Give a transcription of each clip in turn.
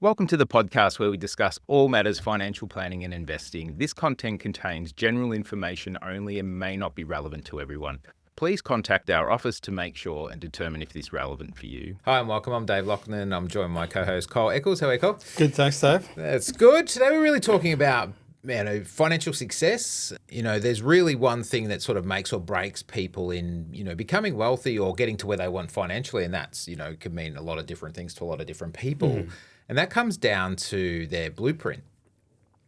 Welcome to the podcast where we discuss all matters financial planning and investing. This content contains general information only and may not be relevant to everyone. Please contact our office to make sure and determine if this is relevant for you. Hi and welcome. I'm Dave Loughlin. I'm joined by my co-host Kyle Eccles. How are you, Kyle? Good, thanks, Dave. That's good. Today we're really talking about financial success. There's really one thing that sort of makes or breaks people in, becoming wealthy or getting to where they want financially. And that's, could mean a lot of different things to a lot of different people. And that comes down to their blueprint.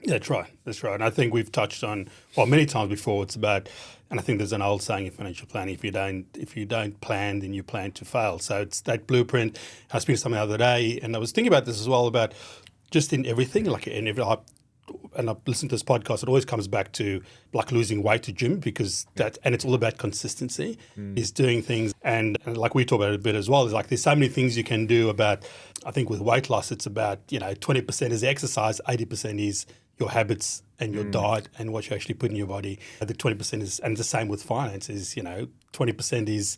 That's right. And I think we've touched on, many times before, it's about, and I think there's an old saying in financial planning, if you don't plan, then you plan to fail. So it's that blueprint. I was speaking to someone the other day, and I was thinking about this as well, about just in everything, and I've listened to this podcast, it always comes back to like losing weight to gym because and it's all about consistency, is doing things. And like we talk about it a bit as well, is like there's so many things you can do about, I think with weight loss, it's about, 20% is exercise, 80% is your habits and your diet and what you actually put in your body. The 20% is, and the same with finance, is, 20% is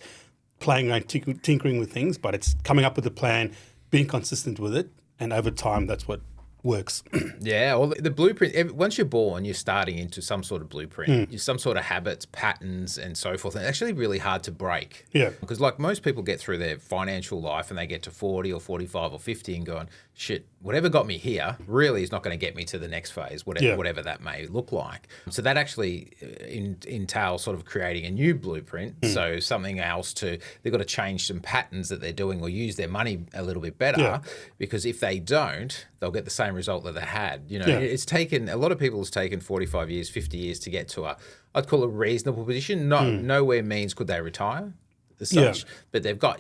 playing around, tinkering with things, but it's coming up with a plan, being consistent with it. And over time, that's what works. Yeah, well, the blueprint, once you're born, you're starting into some sort of blueprint, some sort of habits, patterns, and so forth. And it's actually really hard to break. Yeah. Because like most people get through their financial life and they get to 40 or 45 or 50 and going, shit, whatever got me here really is not going to get me to the next phase, whatever that may look like. So that actually entails sort of creating a new blueprint. So something else they've got to change some patterns that they're doing or use their money a little bit better, because if they don't, they'll get the same result that they had. It's taken, a lot of people, it's taken 45 years, 50 years to get to I'd call a reasonable position. Nowhere means could they retire as such, but they've got,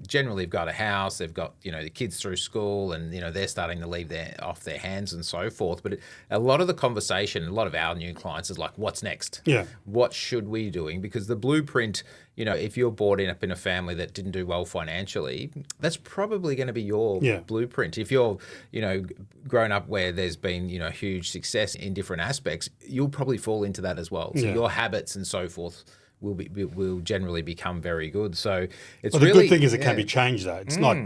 generally they've got a house, they've got, the kids through school and, they're starting to leave off their hands and so forth. But a lot of the conversation, a lot of our new clients is like, what's next? Yeah. What should we be doing? Because the blueprint, if you're brought up in a family that didn't do well financially, that's probably going to be your blueprint. If you're, grown up where there's been, huge success in different aspects, you'll probably fall into that as well. So your habits and so forth will generally become very good. So it's the good thing is it can be changed though. It's not,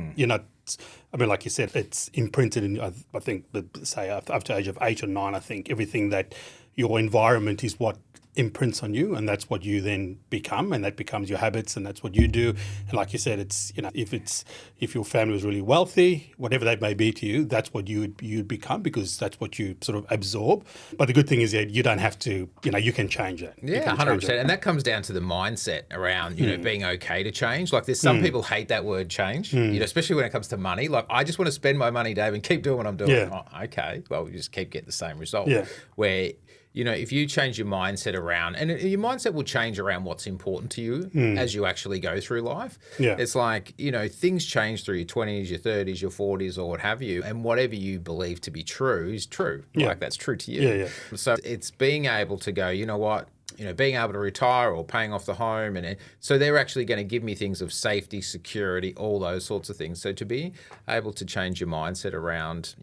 like you said, it's imprinted in, I think, say up to the age of 8 or 9, I think everything that your environment is what imprints on you, and that's what you then become, and that becomes your habits, and that's what you do. And like you said, it's if your family was really wealthy, whatever that may be to you, that's what you'd become, because that's what you sort of absorb. But the good thing is that you don't have to, you can change it. Yeah, 100%. And that comes down to the mindset around, being okay to change. Like there's some people hate that word change, especially when it comes to money. Like, I just want to spend my money, Dave, and keep doing what I'm doing. Yeah. Oh, okay, well, we just keep getting the same result. Yeah. Where if you change your mindset around, and your mindset will change around what's important to you as you actually go through life. Yeah. It's like, things change through your 20s, your 30s, your 40s, or what have you. And whatever you believe to be true is true. Yeah. Like that's true to you. Yeah. So it's being able to go, you know what? Being able to retire or paying off the home. And so they're actually going to give me things of safety, security, all those sorts of things. So to be able to change your mindset around,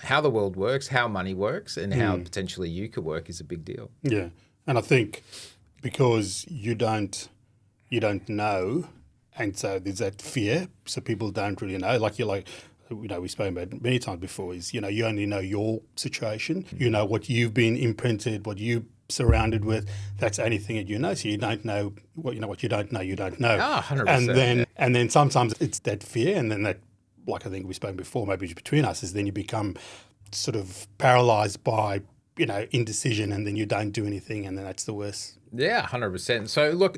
how the world works, how money works, and how potentially you could work is a big deal. Yeah. And I think because you don't know, and so there's that fear, so people don't really know. We've spoken about many times before, is, you only know your situation. You know what you've been imprinted, what you surrounded with. That's the only thing that you know. So you don't know what you don't know. You don't know. 100%. And then sometimes it's that fear, and then that, like I think we've spoken before, maybe between us, is then you become sort of paralyzed by indecision, and then you don't do anything, and then that's the worst. Yeah, 100%. So look,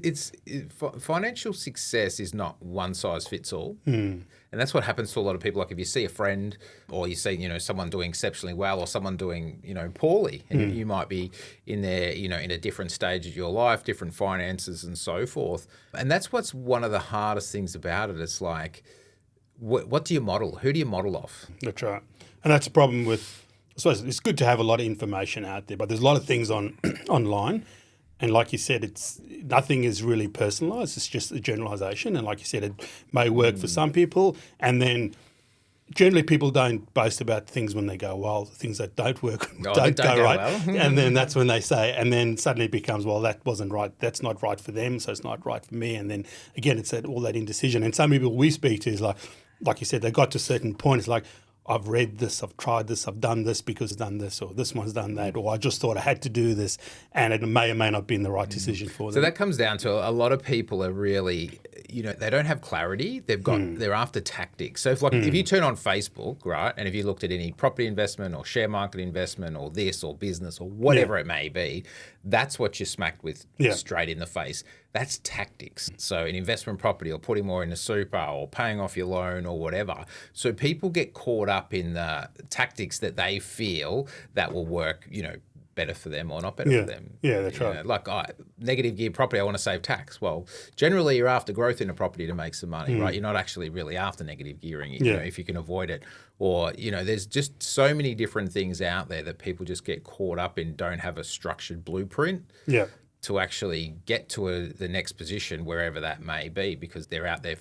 financial success is not one size fits all. And that's what happens to a lot of people. Like if you see a friend, or you see, someone doing exceptionally well, or someone doing, poorly, and you might be in there, in a different stage of your life, different finances and so forth. And that's what's one of the hardest things about it. It's like, what do you model? Who do you model off? That's right. And that's a problem with, I suppose it's good to have a lot of information out there, but there's a lot of things online. And like you said, nothing is really personalised. It's just a generalisation. And like you said, it may work for some people. And then generally people don't boast about things when they go well. Things that don't work don't go right. Well. And then that's when they say, and then suddenly it becomes, well, that wasn't right. That's not right for them, so it's not right for me. And then again, it's all that indecision. And some people we speak to is like you said, they got to a certain point. It's like, I've read this, I've tried this, I've done this because I've done this, or this one's done that, or I just thought I had to do this, and it may or may not be the right decision for them. So that comes down to a lot of people are really, they don't have clarity. They're after tactics. So if you turn on Facebook, right, and if you looked at any property investment or share market investment or this or business or whatever it may be, that's what you're smacked with straight in the face. That's tactics. So an investment property or putting more in a super or paying off your loan or whatever. So people get caught up in the tactics that they feel that will work, better for them or not better for them. Yeah, that's right. Like negative gear property, I want to save tax. Well, generally you're after growth in a property to make some money, right? You're not actually really after negative gearing, if you can avoid it. Or, there's just so many different things out there that people just get caught up in, don't have a structured blueprint to actually get to the next position, wherever that may be, because they're out there.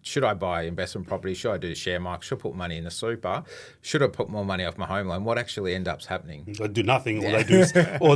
Should I buy investment property? Should I do share market? Should I put money in a super? Should I put more money off my home loan? What actually ends up happening? They do nothing, or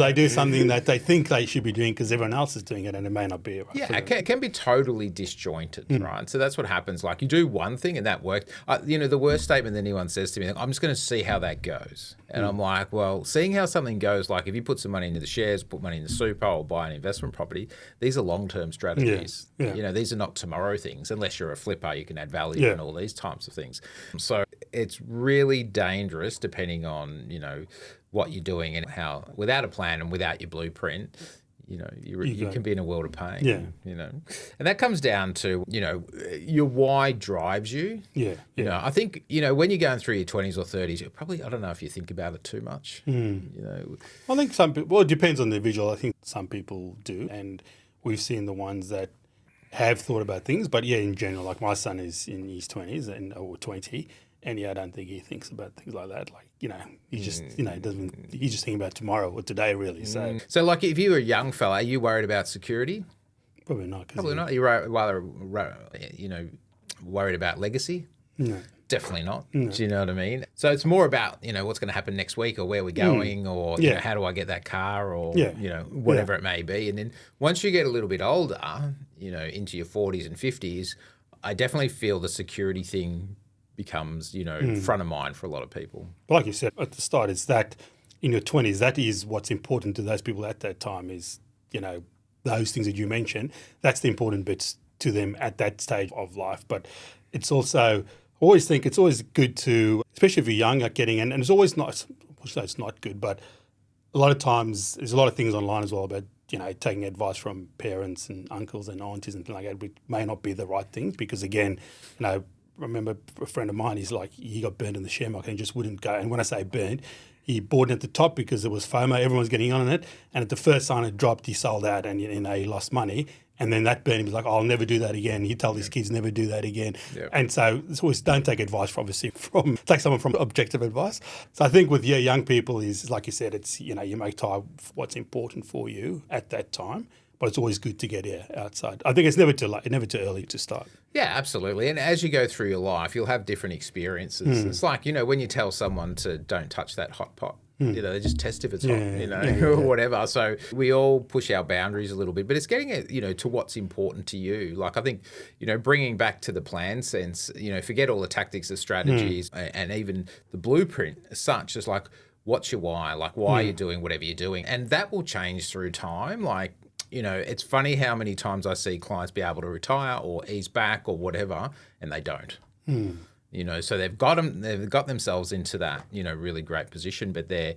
they do something that they think they should be doing because everyone else is doing it, and it may not be right. Yeah, it can be totally disjointed, right? So that's what happens. Like you do one thing and that worked. The worst statement that anyone says to me, I'm just going to see how that goes. And I'm like, well, seeing how something goes, like if you put some money into the shares, put money in the super, or buy an investment property, these are long-term strategies. Yeah. These are not tomorrow things, unless you're a flipper, you can add value and all these types of things. So it's really dangerous depending on, what you're doing and how, without a plan and without your blueprint, you can be in a world of pain. And that comes down to, your why drives you. I think, when you're going through your 20s or 30s, you probably, I don't know if you think about it too much. I think some people, it depends on the individual. I think some people do. And we've seen the ones that have thought about things. But in general, like my son is in his 20s or 20. And I don't think he thinks about things like that. Like, he just, he's just thinking about tomorrow or today, really. So like if you were a young fella, are you worried about security? Probably not. Probably not. You're rather, worried about legacy? No. Definitely not. No. Do you know what I mean? So it's more about, what's going to happen next week or where we're going or, how do I get that car or, whatever it may be. And then once you get a little bit older, into your 40s and 50s, I definitely feel the security thing becomes, front of mind for a lot of people. But like you said at the start, it's that in your 20s, that is what's important to those people at that time is, those things that you mentioned, that's the important bits to them at that stage of life. But it's also, I always think it's always good to, especially if you're young, at getting in, and it's always not, it's not good, but a lot of times there's a lot of things online as well about, taking advice from parents and uncles and aunties and things like that, which may not be the right things because, again, I remember a friend of mine, he's like, he got burned in the share market and just wouldn't go. And when I say burned, he bought it at the top because it was FOMO, everyone was getting on it. And at the first sign it dropped, he sold out and he lost money. And then that burned him. He was like, I'll never do that again. He told his kids never do that again. Yep. And so it's always don't take advice take someone from objective advice. So I think with young people is, like you said, it's, you make time what's important for you at that time. But it's always good to get outside. I think it's never too late, never too early to start. Yeah, absolutely. And as you go through your life, you'll have different experiences. It's like, when you tell someone to don't touch that hot pot, they just test if it's hot, or whatever. So we all push our boundaries a little bit, but it's getting it, to what's important to you. Like I think, bringing back to the plan sense, forget all the tactics, the strategies, and even the blueprint as such. It's like, what's your why? Like, why are you doing whatever you're doing? And that will change through time. Like, it's funny how many times I see clients be able to retire or ease back or whatever, and they don't. So they've got themselves into that, really great position, but they're,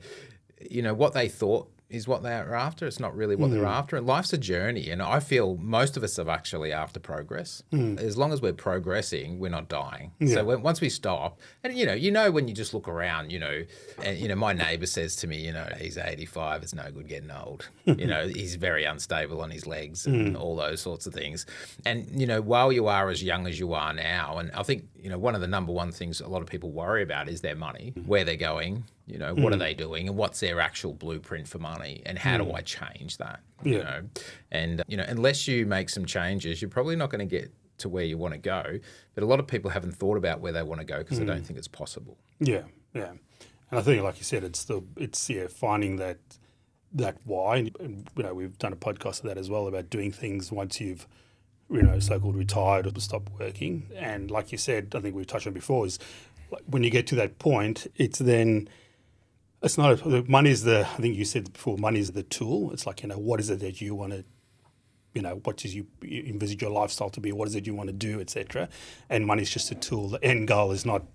what they thought is what they're after. It's not really what they're after. And life's a journey. And I feel most of us are actually after progress. As long as we're progressing, we're not dying. So once we stop, and when you just look around, and my neighbour says to me, he's 85, it's no good getting old. He's very unstable on his legs and all those sorts of things. And, while you are as young as you are now, and I think, one of the number one things a lot of people worry about is their money, where they're going, what are they doing and what's their actual blueprint for money and how do I change that, And, unless you make some changes, you're probably not going to get to where you want to go. But a lot of people haven't thought about where they want to go because they don't think it's possible. Yeah. And I think, like you said, it's finding that why. And, we've done a podcast of that as well about doing things once you've, so-called retired or stopped working. And like you said, I think we've touched on before, is like, when you get to that point, it's then. It's not money is the. I think you said before, money is the tool. It's like, what is it that you want to, what does you envisage your lifestyle to be? What is it you want to do, etc. And money is just a tool. The end goal is not,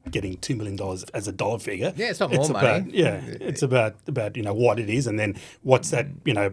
getting $2 million as a dollar figure. Yeah, it's not more money. It's about what it is, and then what's that,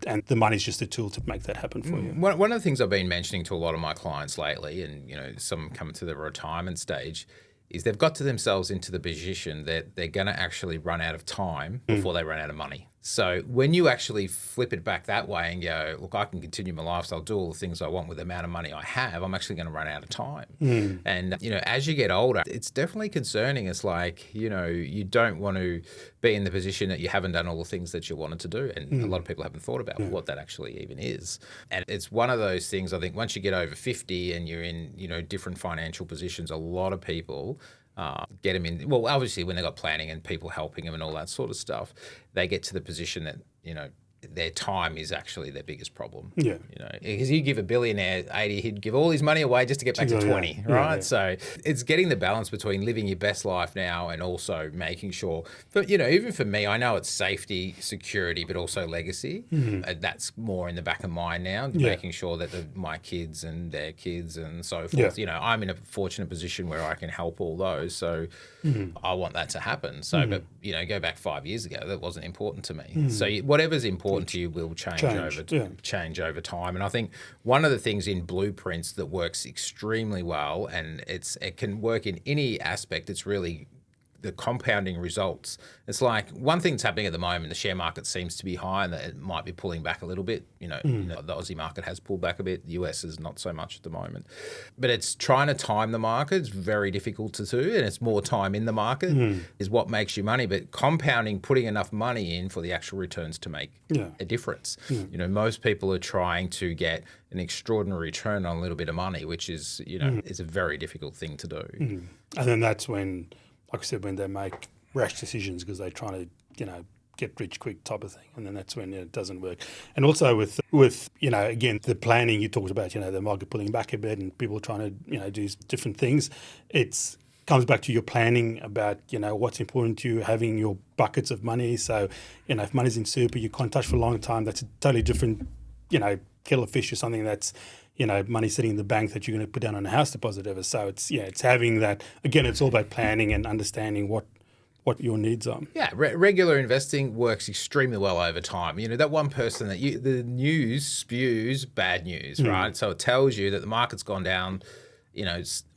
and the money's just a tool to make that happen for you. One of the things I've been mentioning to a lot of my clients lately, and some coming to the retirement stage, is they've got to themselves into the position that they're going to actually run out of time before they run out of money. So when you actually flip it back that way and go, look, I can continue my lifestyle, do all the things I want with the amount of money I have, I'm actually going to run out of time. And, as you get older, it's definitely concerning. It's like, you don't want to be in the position that you haven't done all the things that you wanted to do. And a lot of people haven't thought about what that actually even is. And it's one of those things, I think, once you get over 50 and you're in, different financial positions, a lot of people get them in. Well, obviously, when they've got planning and people helping them and all that sort of stuff, they get to the position that, their time is actually their biggest problem. Yeah. Because you give a billionaire 80, he'd give all his money away just to get back to 20, right? Yeah. So it's getting the balance between living your best life now and also making sure, but even for me, I know it's safety, security, but also legacy. That's more in the back of mind now, making sure that my kids and their kids and so forth, I'm in a fortunate position where I can help all those. So I want that to happen. So, but, go back 5 years ago, that wasn't important to me. So whatever's important to you will change over time. And I think one of the things in Blueprints that works extremely well, and it can work in any aspect, it's really the compounding results. It's like one thing that's happening at the moment, the share market seems to be high and that it might be pulling back a little bit. The Aussie market has pulled back a bit. The US is not so much at the moment. But it's trying to time the market. It's very difficult to do, and it's more time in the market is what makes you money. But compounding, putting enough money in for the actual returns to make a difference. Most people are trying to get an extraordinary return on a little bit of money, which is, is a very difficult thing to do. And then that's when, like I said, when they make rash decisions because they're trying to, get rich quick type of thing. And then that's when it doesn't work. And also with again, the planning you talked about, the market pulling back a bit and people trying to, do different things. It's comes back to your planning about, what's important to you, having your buckets of money. So, if money's in super, you can't touch for a long time. That's a totally different, kettle of fish or something that's, money sitting in the bank that you're going to put down on a house deposit ever. So it's having that, again, it's all about planning and understanding what your needs are. Yeah, regular investing works extremely well over time. That one person that the news spews bad news, right? So it tells you that the market's gone down.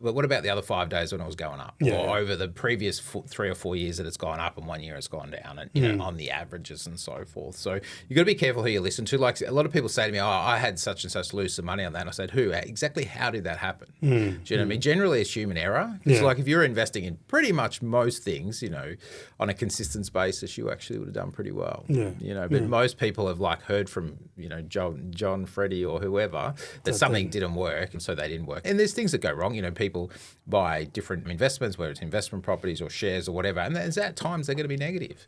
But what about the other 5 days when it was going up? Or over the previous 3 or 4 years that it's gone up and 1 year it's gone down, and on the averages and so forth. So you got to be careful who you listen to. Like a lot of people say to me, I had such and such lose some money on that. And I said, who? Exactly how did that happen? Do you know what I mean? Generally it's human error. It's like if you're investing in pretty much most things, on a consistent basis, you actually would have done pretty well. But most people have heard from, John, Freddie or whoever that something didn't work and so they didn't work. And there's things that go wrong. People buy different investments, whether it's investment properties or shares or whatever, and at times they're going to be negative.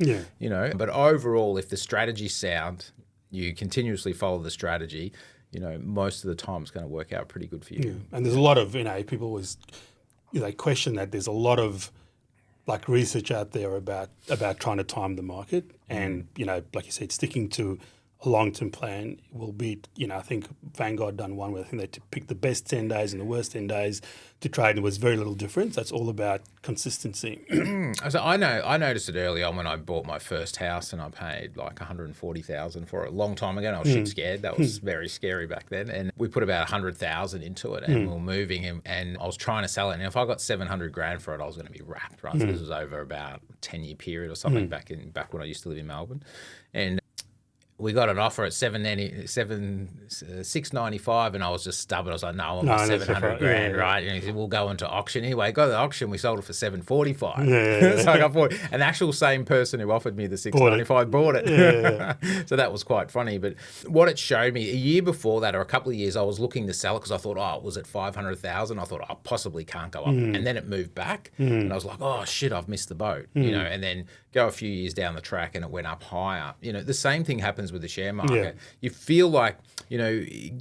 But overall, if the strategy's sound, you continuously follow the strategy, most of the time it's going to work out pretty good for you. And there's a lot of, people always, they question that. There's a lot of research out there about trying to time the market and, like you said, sticking to a long-term plan will be, I think Vanguard done one where I think they picked the best 10 days and the worst 10 days to trade, and there was very little difference. That's all about consistency. So I noticed it early on when I bought my first house and I paid $140,000 for it a long time ago. And I was shit scared. That was very scary back then. And we put about $100,000 into it and we were moving and I was trying to sell it. And if I got $700,000 for it, I was going to be wrapped, right? So this was over about a 10-year period or something back when I used to live in Melbourne. And we got an offer at $695, and I was just stubborn. I was like, "No, I want my $700,000, right?" And he said, "We'll go into auction anyway." Go to the auction. We sold it for $745. So I got bought. And the actual same person who offered me the $695 bought it. So that was quite funny. But what it showed me a year before that, or a couple of years, I was looking to sell it because I thought, "Oh, it was at $500,000." I thought, "I possibly can't go up," and then it moved back, and I was like, "Oh shit, I've missed the boat," And then go a few years down the track, and it went up higher. The same thing happens with the share market. You feel like,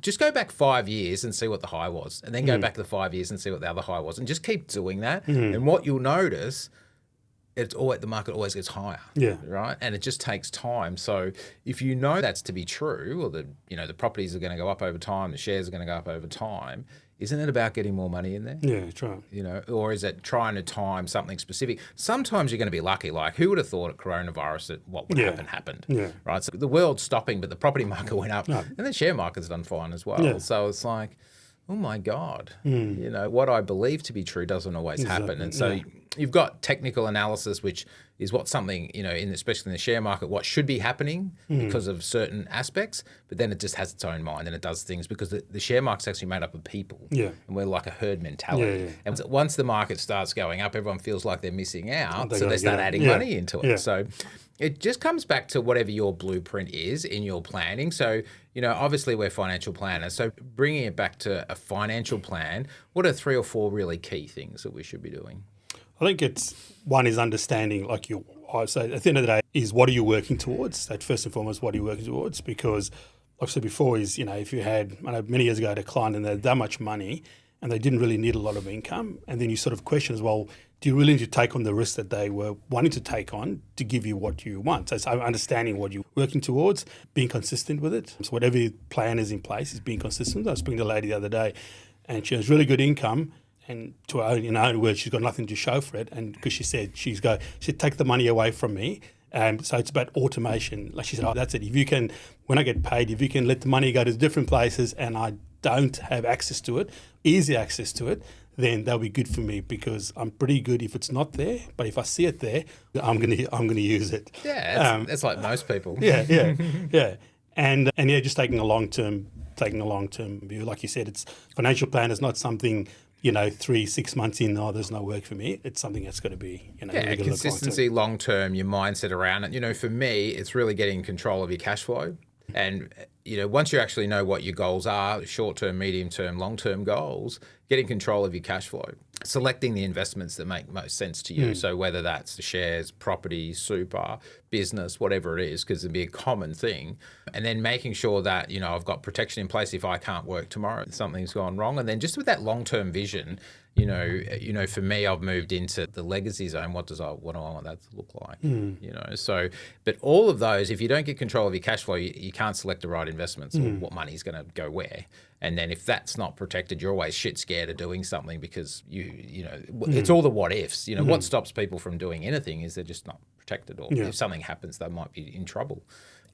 just go back 5 years and see what the high was, and then go back the 5 years and see what the other high was, and just keep doing that. And what you'll notice, the market always gets higher, right? And it just takes time. So if you know that's to be true, or the properties are going to go up over time, the shares are going to go up over time, isn't it about getting more money in there? Yeah, try. Or is it trying to time something specific? Sometimes you're going to be lucky. Like, who would have thought at coronavirus that what would happen happened? Yeah. Right. So the world's stopping, but the property market went up, and the share market's done fine as well. Yeah. So it's like, oh my God, what I believe to be true doesn't always happen. And so you've got technical analysis, which is what something, especially in the share market, what should be happening because of certain aspects, but then it just has its own mind and it does things because the share market's actually made up of people. Yeah. And we're like a herd mentality. Yeah. And once the market starts going up, everyone feels like they're missing out. So they start get it. adding money into it. Yeah. So it just comes back to whatever your blueprint is in your planning. So, obviously we're financial planners. So bringing it back to a financial plan, what are 3 or 4 really key things that we should be doing? I think one is understanding, so at the end of the day, is what are you working towards? That first and foremost, what are you working towards? Because like I said before is, if you had, I know many years ago I had a client and they had that much money and they didn't really need a lot of income. And then you sort of question as well, do you really need to take on the risk that they were wanting to take on to give you what you want? So it's understanding what you're working towards, being consistent with it. So whatever plan is in place is being consistent. I was speaking to a lady the other day and she has really good income. And in her own words, she's got nothing to show for it. And because she said, she'd take the money away from me. So it's about automation. Like she said, that's it. If you can, when I get paid, if you can let the money go to different places and I don't have access to it, easy access to it, then that'll be good for me because I'm pretty good if it's not there. But if I see it there, I'm gonna use it. Yeah, it's like most people. Yeah. And just taking a long term view. Like you said, it's financial plan is not something 3-6 months in, there's no work for me. It's something that's got to be, consistency, long term, your mindset around it. For me, it's really getting control of your cash flow. And, once you actually know what your goals are, short term, medium term, long term goals, getting control of your cash flow, selecting the investments that make most sense to you. So whether that's the shares, property, super, business, whatever it is, because it'd be a common thing. And then making sure that, I've got protection in place if I can't work tomorrow, something's gone wrong. And then just with that long term vision, for me, I've moved into the legacy zone. What do I want that to look like? So, but all of those, if you don't get control of your cash flow, you can't select the right investments or what money's going to go where. And then if that's not protected, you're always shit scared of doing something because it's all the what ifs. What stops people from doing anything is they're just not protected, or if something happens, they might be in trouble.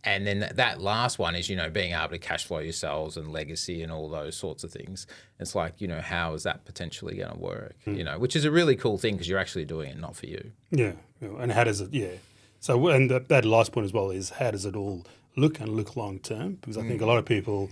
And then that last one is, being able to cash flow yourselves and legacy and all those sorts of things. It's like, how is that potentially going to work? Which is a really cool thing because you're actually doing it not for you. Yeah. And how does it, So, and that last point as well is how does it all look long term? Because I think a lot of people,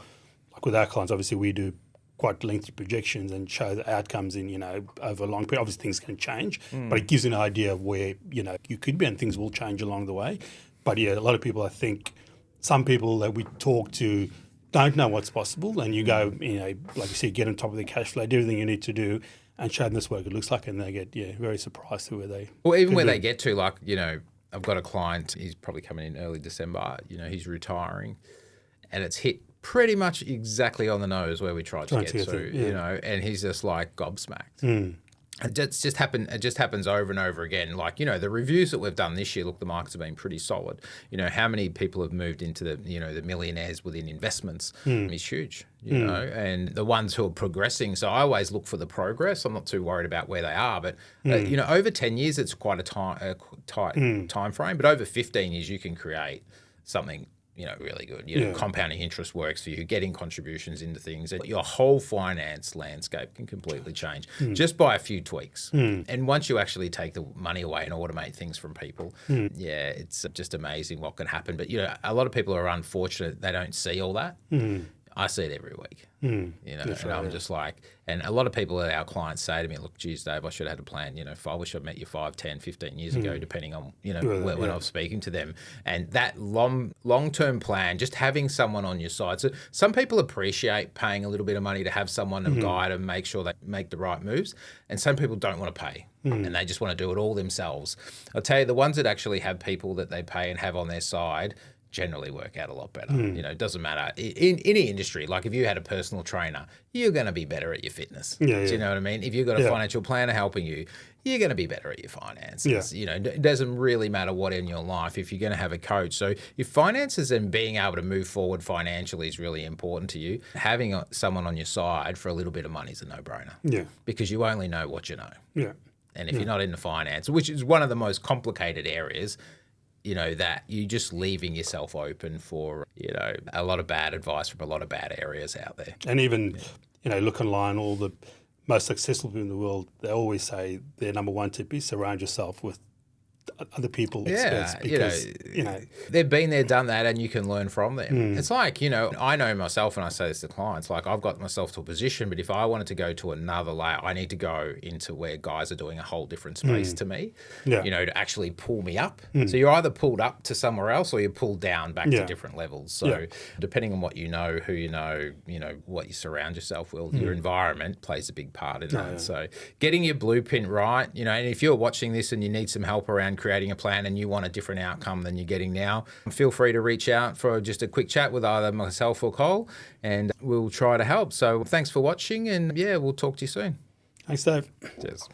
like with our clients, obviously we do quite lengthy projections and show the outcomes in, over a long period. Obviously things can change, but it gives you an idea of where, you could be and things will change along the way. But a lot of people, I think, some people that we talk to don't know what's possible, and you go, like you said, get on top of the cash flow, do everything you need to do, and show them this what it looks like, and they get very surprised to where they. Well, even where they get to, like I've got a client. He's probably coming in early December. He's retiring, and it's hit pretty much exactly on the nose where we tried to get to. And he's just like gobsmacked. It just happens over and over again. Like, the reviews that we've done this year, look, the markets have been pretty solid. How many people have moved into the millionaires within investments is huge, and the ones who are progressing. So I always look for the progress. I'm not too worried about where they are, but, over 10 years, it's quite a tight time frame, but over 15 years, you can create something really good. Compounding interest works for you, getting contributions into things. And your whole finance landscape can completely change just by a few tweaks. And once you actually take the money away and automate things from people, it's just amazing what can happen. But, a lot of people are unfortunate. They don't see all that. I see it every week, and I'm just like, and a lot of people, our clients say to me, look, geez, Dave, I should have had a plan, I wish I'd met you 5, 10, 15 years ago, depending on, when I was speaking to them. And that long-term plan, just having someone on your side. So some people appreciate paying a little bit of money to have someone to guide and make sure they make the right moves. And some people don't want to pay and they just want to do it all themselves. I'll tell you, the ones that actually have people that they pay and have on their side, generally work out a lot better. You know, it doesn't matter in any industry. Like if you had a personal trainer, you're going to be better at your fitness. Do you know what I mean? If you've got a financial planner helping you, you're going to be better at your finances. You know, it doesn't really matter what in your life if you're going to have a coach. So your finances and being able to move forward financially is really important to you. Having someone on your side for a little bit of money is a no-brainer. Yeah. Because you only know what you know. Yeah. And if you're not into finance, which is one of the most complicated areas, you know, that you're just leaving yourself open for, you know, a lot of bad advice from a lot of bad areas out there. And even, you know, look online, all the most successful people in the world, they always say their number one tip is surround yourself with other people, experts, because, you know, they've been there, done that, and you can learn from them. It's like, you know, I know myself, and I say this to clients, like I've got myself to a position, but if I wanted to go to another layer, I need to go into where guys are doing a whole different space to me, you know, to actually pull me up. So you're either pulled up to somewhere else or you're pulled down back to different levels. So depending on what you know, who you know, what you surround yourself with, your environment plays a big part in that. So getting your blueprint right, you know, and if you're watching this and you need some help around creating a plan and you want a different outcome than you're getting now, feel free to reach out for just a quick chat with either myself or Cole, and we'll try to help. So thanks for watching, and we'll talk to you soon. Thanks, Dave. Cheers.